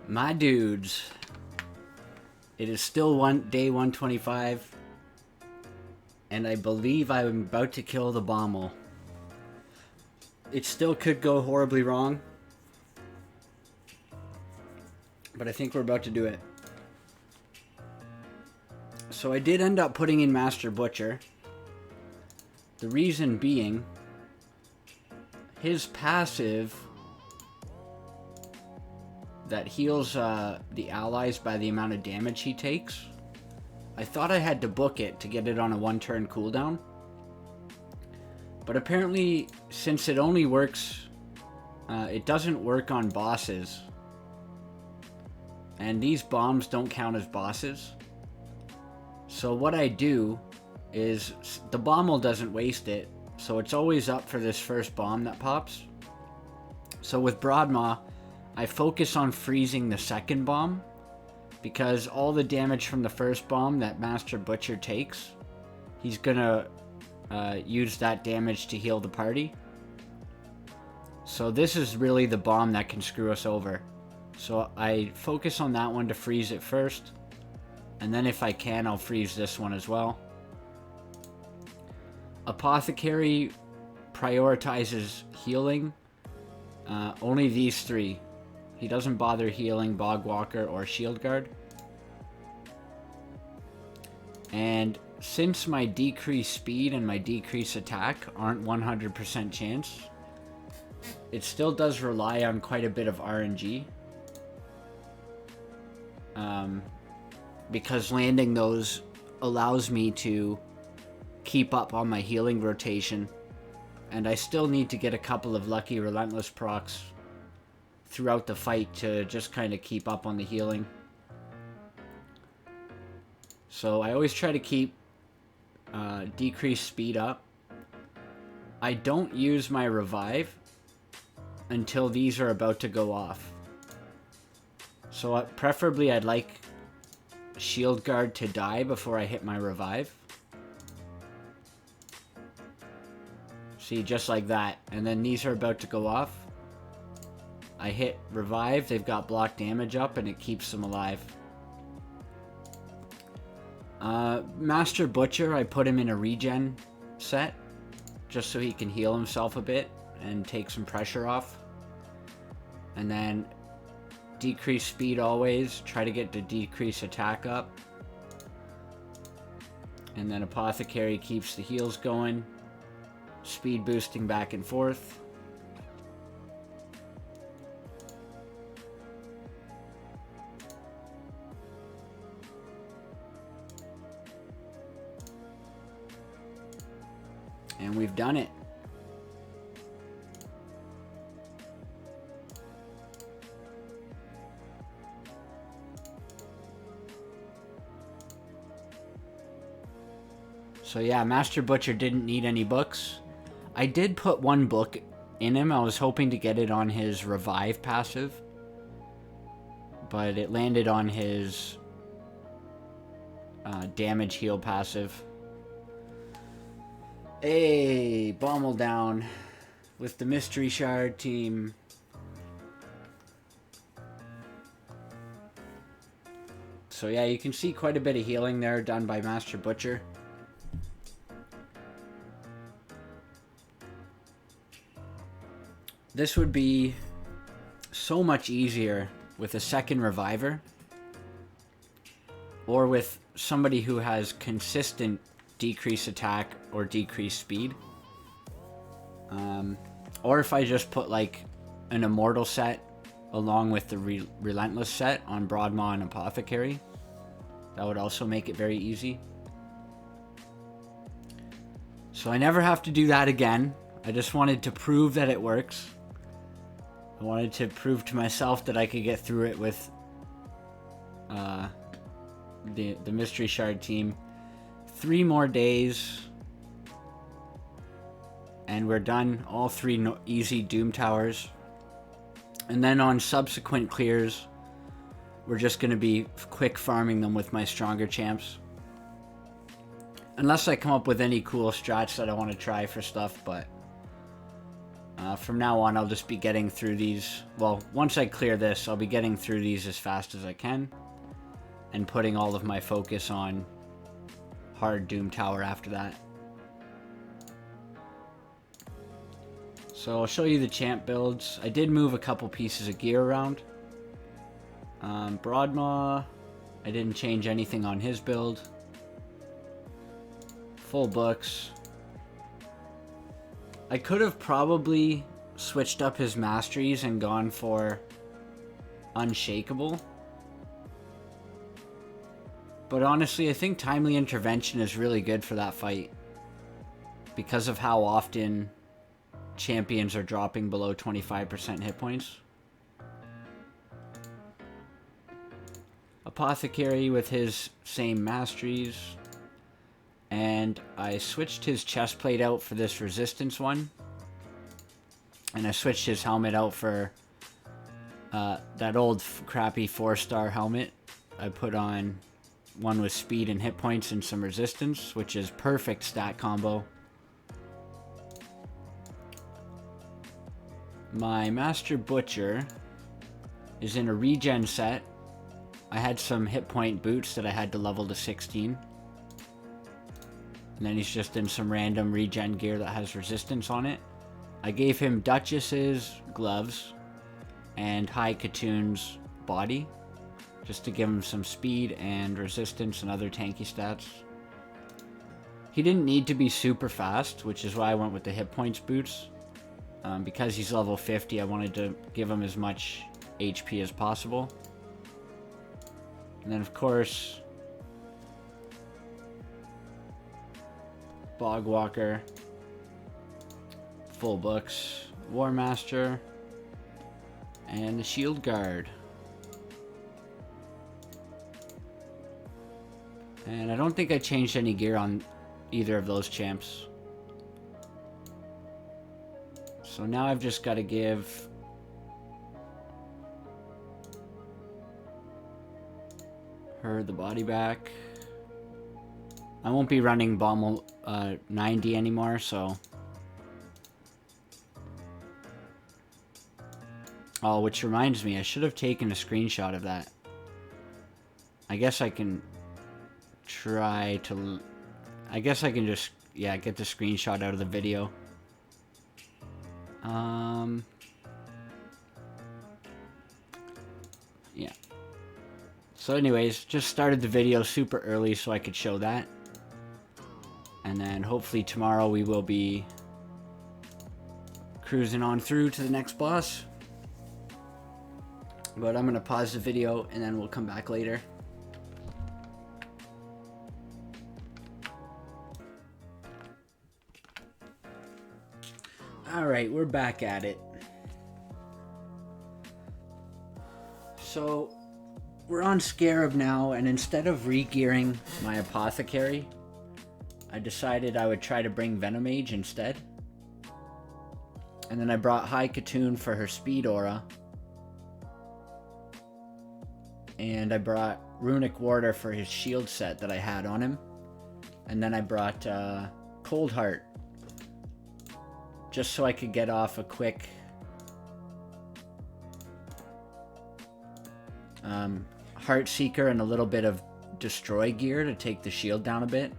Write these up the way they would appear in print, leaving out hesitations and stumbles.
My dudes, it is still day 125, and I believe I'm about to kill the BOMMAL. It still could go horribly wrong, but I think we're about to do it. So I did end up putting in Master Butcher. The reason being, his passive that heals the allies by the amount of damage he takes. I thought I had to book it to get it on a 1-turn cooldown. But apparently, since it only works, it doesn't work on bosses. And these bombs don't count as bosses. So what I do is, the BOMMAL doesn't waste it, so it's always up for this first bomb that pops. So with broadmaw, I focus on freezing the second bomb, because all the damage from the first bomb that Master Butcher takes, he's gonna use that damage to heal the party. So this is really the bomb that can screw us over. So I focus on that one to freeze it first, and then if I can, I'll freeze this one as well. Apothecary prioritizes healing only these three. He doesn't bother healing Bogwalker or Shield Guard. And since my decreased speed and my decreased attack aren't 100% chance, it still does rely on quite a bit of RNG. Because landing those allows me to keep up on my healing rotation. And I still need to get a couple of lucky Relentless procs throughout the fight to just kind of keep up on the healing. So I always try to keep decreased speed up. I don't use my revive until these are about to go off. So preferably I'd like Shield Guard to die before I hit my revive. See, just like that. And then these are about to go off. I hit revive, they've got block damage up, and it keeps them alive. Master Butcher, I put him in a regen set, just so he can heal himself a bit and take some pressure off. And then decrease speed always, try to get the decrease attack up. And then Apothecary keeps the heals going, speed boosting back and forth. And we've done it. So yeah, Master Butcher didn't need any books. I did put one book in him. I was hoping to get it on his revive passive, but it landed on his damage heal passive. Hey, BOMMAL down with the Mystery Shard team. So yeah, you can see quite a bit of healing there done by Master Butcher. This would be so much easier with a second reviver, or with somebody who has consistent decrease attack or decrease speed. Or if I just put like an immortal set along with the relentless set on broadmaw and apothecary, that would also make it very easy. So I never have to do that again. I just wanted to prove that it works. I wanted to prove to myself that I could get through it with the Mystery Shard team. 3 more days and we're done. All 3 easy Doom Towers. And then on subsequent clears, we're just going to be quick farming them with my stronger champs. Unless I come up with any cool strats that I want to try for stuff, but From now on, I'll just be getting through these. Well, once I clear this, I'll be getting through these as fast as I can. And putting all of my focus on hard Doom Tower after that. So I'll show you the champ builds. I did move a couple pieces of gear around. Broadmaw, I didn't change anything on his build. Full books. I could have probably switched up his masteries and gone for Unshakable. But honestly, I think Timely Intervention is really good for that fight. Because of how often champions are dropping below 25% hit points. Apothecary with his same masteries. And I switched his chestplate out for this resistance one. And I switched his helmet out for that old crappy 4-star helmet. I put on one with speed and hit points and some resistance, which is perfect stat combo. My Master Butcher is in a regen set. I had some hit point boots that I had to level to 16. And then he's just in some random regen gear that has resistance on it. I gave him Duchess's gloves and High Katoon's body, just to give him some speed and resistance and other tanky stats. He didn't need to be super fast, which is why I went with the hit points boots. Because he's level 50, I wanted to give him as much HP as possible. And then, of course, Bogwalker, full books, War Master, and the Shield Guard. And I don't think I changed any gear on either of those champs. So now I've just got to give her the body back. I won't be running BOMMAL 90 anymore, so... Oh, which reminds me, I should have taken a screenshot of that. I guess I can try to... I guess I can just, yeah, get the screenshot out of the video. Yeah. So anyways, just started the video super early so I could show that. And then hopefully tomorrow we will be cruising on through to the next boss. But I'm going to pause the video and then we'll come back later. Alright, we're back at it. So, we're on Scarab now, and instead of re-gearing my Apothecary, I decided I would try to bring Venomage instead. And then I brought High Katoon for her speed aura. And I brought Runic Warder for his shield set that I had on him. And then I brought Cold Heart, just so I could get off a quick Heartseeker and a little bit of Destroy gear to take the shield down a bit.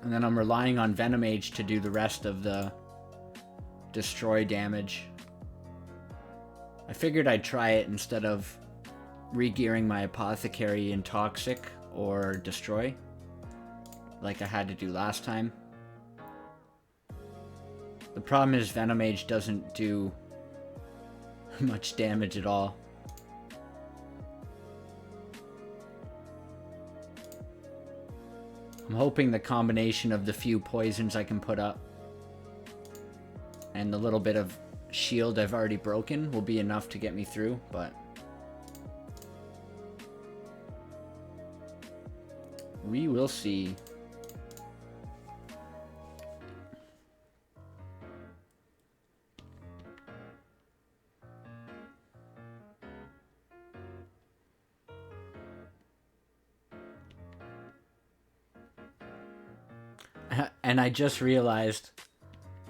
And then I'm relying on Venomage to do the rest of the Destroy damage. I figured I'd try it instead of re-gearing my Apothecary in Toxic or Destroy, like I had to do last time. The problem is Venomage doesn't do much damage at all. I'm hoping the combination of the few poisons I can put up and the little bit of shield I've already broken will be enough to get me through, but we will see. And I just realized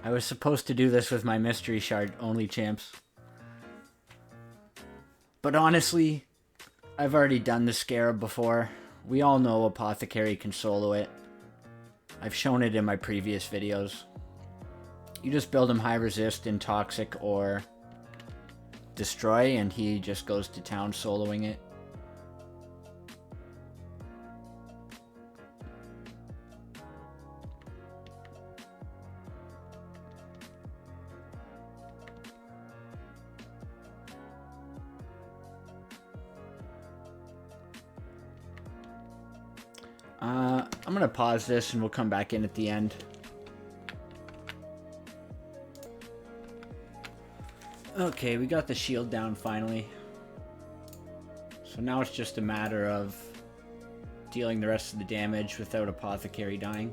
I was supposed to do this with my mystery shard only champs. But honestly, I've already done the Scarab before. We all know Apothecary can solo it. I've shown it in my previous videos. You just build him high resist in Toxic or Destroy, and he just goes to town soloing it. I'm gonna pause this and we'll come back in at the end. Okay, we got the shield down finally. So now it's just a matter of dealing the rest of the damage without Apothecary dying.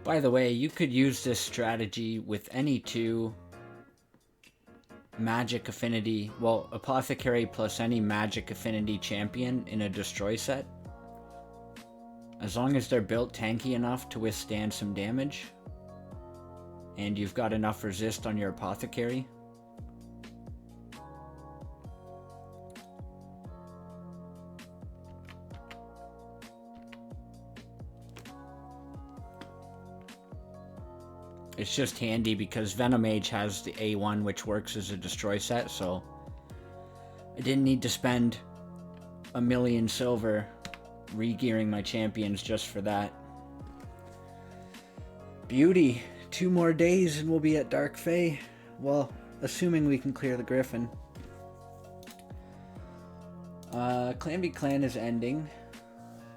By the way, you could use this strategy with any two magic affinity, well, Apothecary plus any magic affinity champion in a destroy set. As long as they're built tanky enough to withstand some damage, and you've got enough resist on your Apothecary. It's just handy because Venomage has the A1, which works as a destroy set, so I didn't need to spend a million silver re-gearing my champions just for that. Beauty. 2 more days and we'll be at Dark Fae. Well, assuming we can clear the Griffin. Clan v Clan is ending.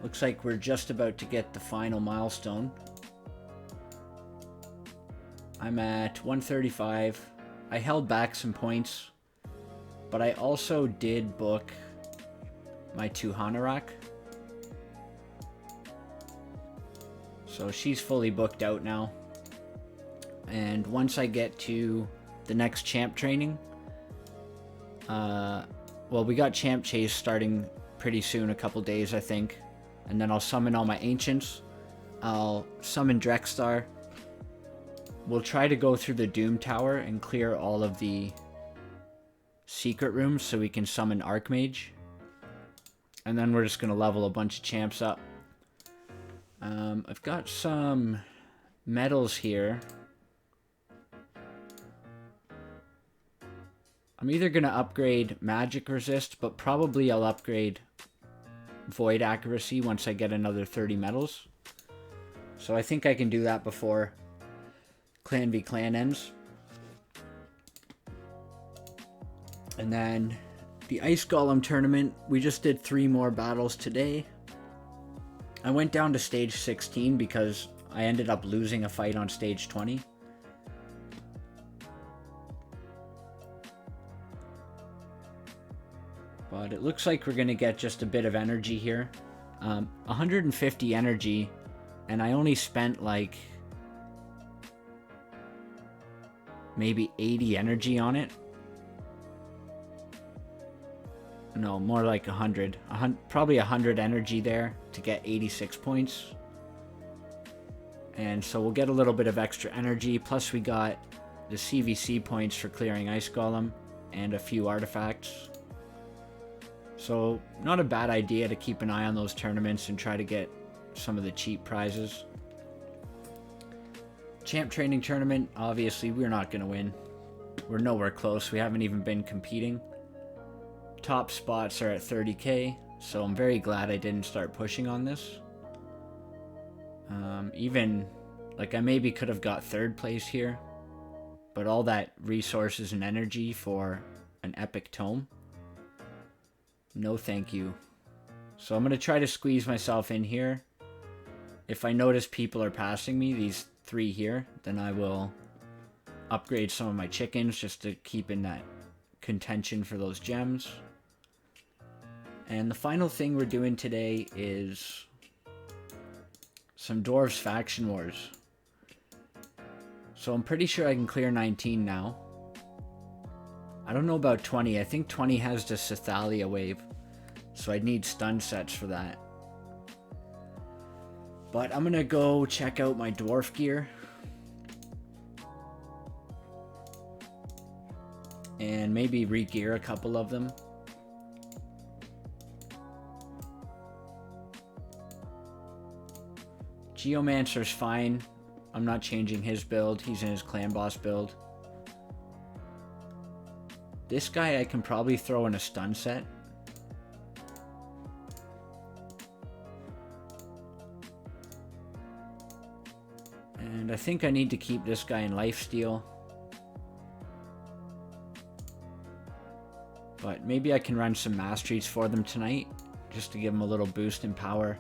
Looks like we're just about to get the final milestone. I'm at 135. I held back some points, but I also did book my Tuhanarak. So she's fully booked out now. And once I get to the next champ training, well, we got champ chase starting pretty soon, a couple days I think. And then I'll summon all my ancients. I'll summon Drexthar. We'll try to go through the Doom Tower and clear all of the secret rooms so we can summon Archmage. And then we're just going to level a bunch of champs up. I've got some medals here. I'm either going to upgrade magic resist, but probably I'll upgrade void accuracy once I get another 30 medals. So I think I can do that before Clan v Clan ends. And then the Ice Golem tournament, we just did 3 more battles today. I went down to stage 16 because I ended up losing a fight on stage 20. But it looks like we're going to get just a bit of energy here. 150 energy, and I only spent like maybe 80 energy on it. No, more like 100. Probably 100 energy there to get 86 points. And so we'll get a little bit of extra energy. Plus we got the CVC points for clearing Ice Golem and a few artifacts. So not a bad idea to keep an eye on those tournaments and try to get some of the cheap prizes. Champ training tournament, obviously we're not going to win. We're nowhere close. We haven't even been competing. Top spots are at 30k, So I'm very glad I didn't start pushing on this. Even, like, I maybe could have got 3rd place here, but all that resources and energy for an epic tome? No thank you. So I'm going to try to squeeze myself in here. If I notice people are passing me, these 3 here, then I will upgrade some of my chickens just to keep in that contention for those gems. And the final thing we're doing today is some Dwarves faction wars. So I'm pretty sure I can clear 19 now. I don't know about 20. I think 20 has the Cythalia wave. So I'd need stun sets for that. But I'm gonna go check out my dwarf gear. And maybe re-gear a couple of them. Geomancer's fine. I'm not changing his build. He's in his clan boss build. This guy I can probably throw in a stun set. And I think I need to keep this guy in lifesteal. But maybe I can run some masteries for them tonight, just to give them a little boost in power.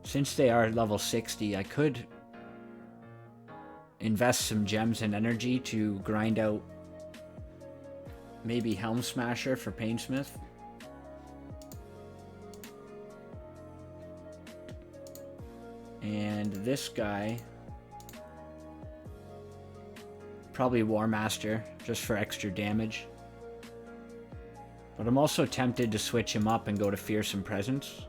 Since they are level 60, I could invest some gems and energy to grind out maybe Helm Smasher for Painsmith. And this guy, probably War Master, just for extra damage. But I'm also tempted to switch him up and go to Fearsome Presence.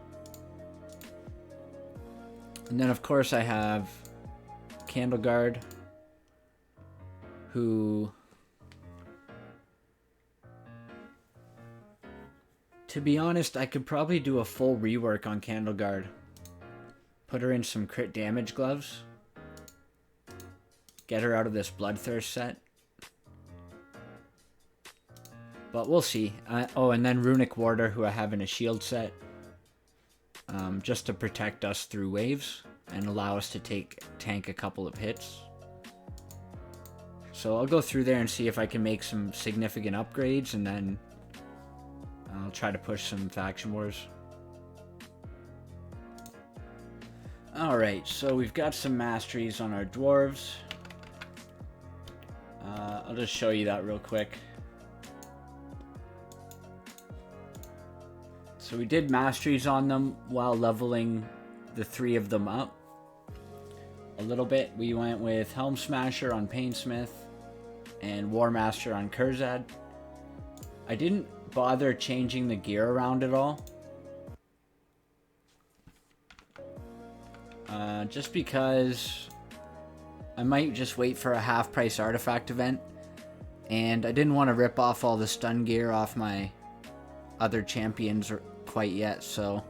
And then of course I have Candleguard, who, to be honest, I could probably do a full rework on Candleguard. Put her in some crit damage gloves. Get her out of this Bloodthirst set. But we'll see. Oh, and then Runic Warder, who I have in a shield set. Just to protect us through waves and allow us to tank a couple of hits. So I'll go through there and see if I can make some significant upgrades, and then I'll try to push some faction wars. Alright, so we've got some masteries on our dwarves. I'll just show you that real quick. So we did masteries on them while leveling the 3 of them up a little bit. We went with Helm Smasher on Painsmith and War Master on Kurzad. I didn't bother changing the gear around at all. Just because I might just wait for a half-price artifact event, and I didn't want to rip off all the stun gear off my other champions quite yet, so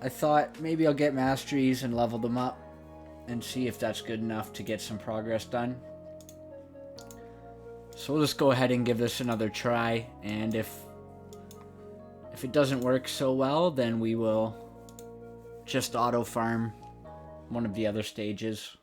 I thought maybe I'll get masteries and level them up and see if that's good enough to get some progress done. So we'll just go ahead and give this another try, and if it doesn't work so well, then we will just auto farm one of the other stages.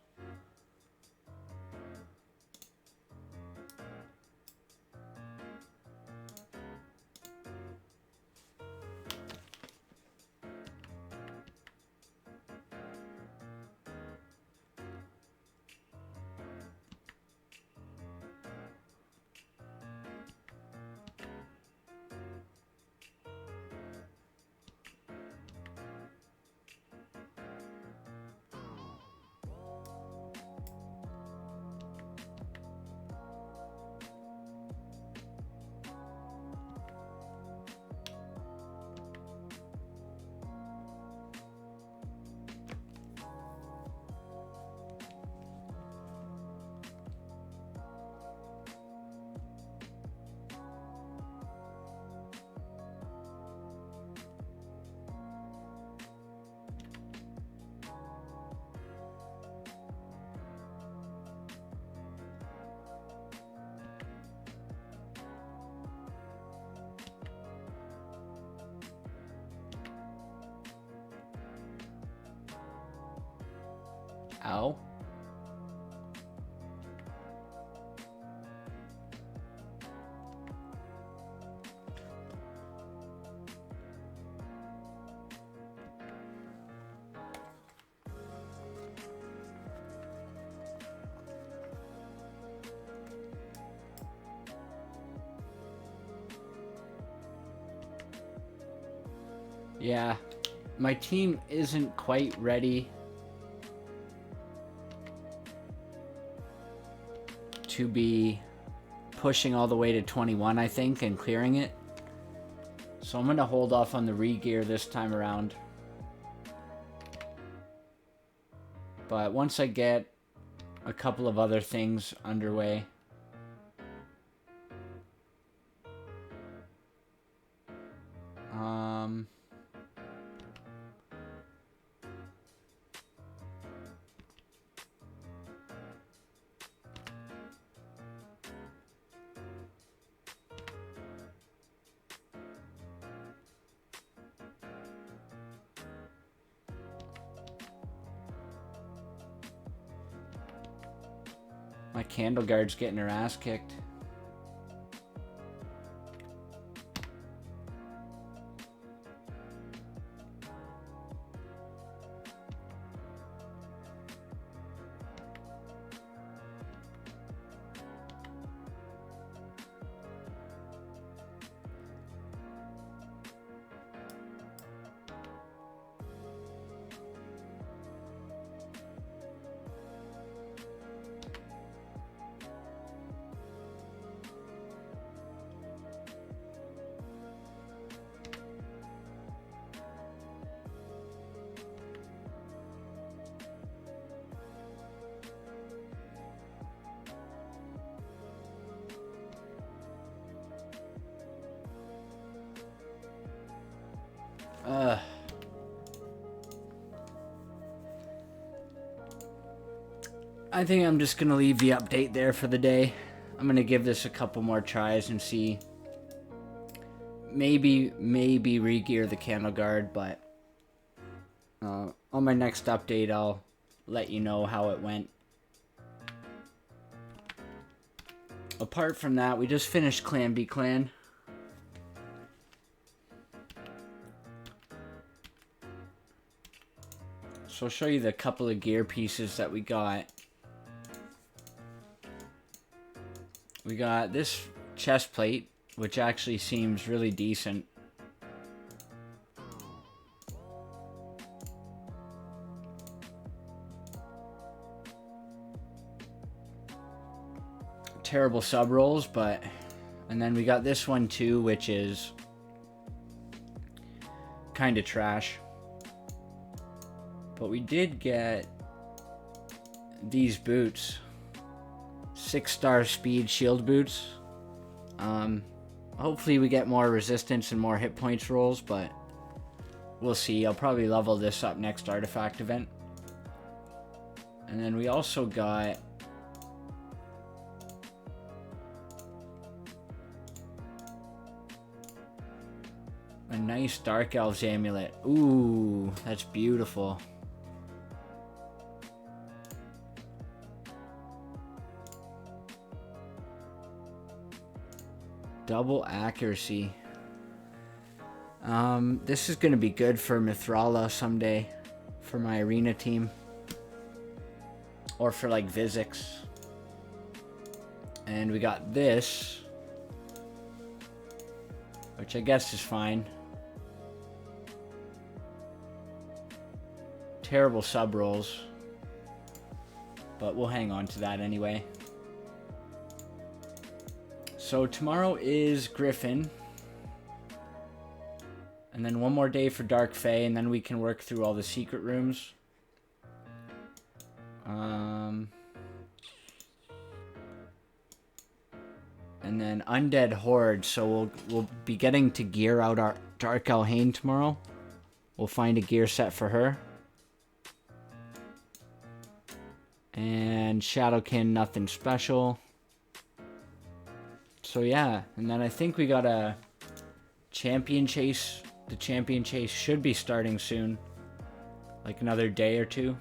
Ow. Yeah, my team isn't quite ready to be pushing all the way to 21, I think, and clearing it. So I'm going to hold off on the re-gear this time around. But once I get a couple of other things underway, my candle guard's getting her ass kicked. I think I'm just going to leave the update there for the day. I'm going to give this a couple more tries and see. Maybe re-gear the candle guard, but on my next update I'll let you know how it went. Apart from that, we just finished Clan v Clan. So I'll show you the couple of gear pieces that we got. We got this chest plate, which actually seems really decent. Terrible sub rolls, but... And then we got this one too, which is kind of trash. But we did get these boots. 6-star speed shield boots. Hopefully we get more resistance and more hit points rolls, but we'll see. I'll probably level this up next artifact event. And then we also got a nice Dark Elves amulet. Ooh, that's beautiful. Double accuracy. This is going to be good for Mithrala someday. For my arena team. Or for like Vizix. And we got this. Which I guess is fine. Terrible sub rolls. But we'll hang on to that anyway. So tomorrow is Griffin. And then one more day for Dark Fae, and then we can work through all the secret rooms. And then Undead Horde, so we'll be getting to gear out our Dark Alhaine tomorrow. We'll find a gear set for her. And Shadowkin, nothing special. So yeah, and then I think we got a champion chase. The champion chase should be starting soon. Like another day or two.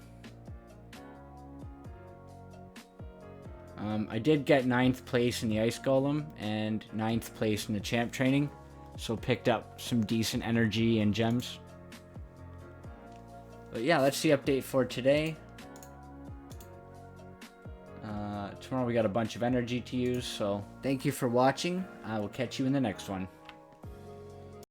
I did get 9th place in the Ice Golem and 9th place in the Champ Training, so picked up some decent energy and gems. But yeah, that's the update for today. Tomorrow we got a bunch of energy to use, so thank you for watching. I will catch you in the next one.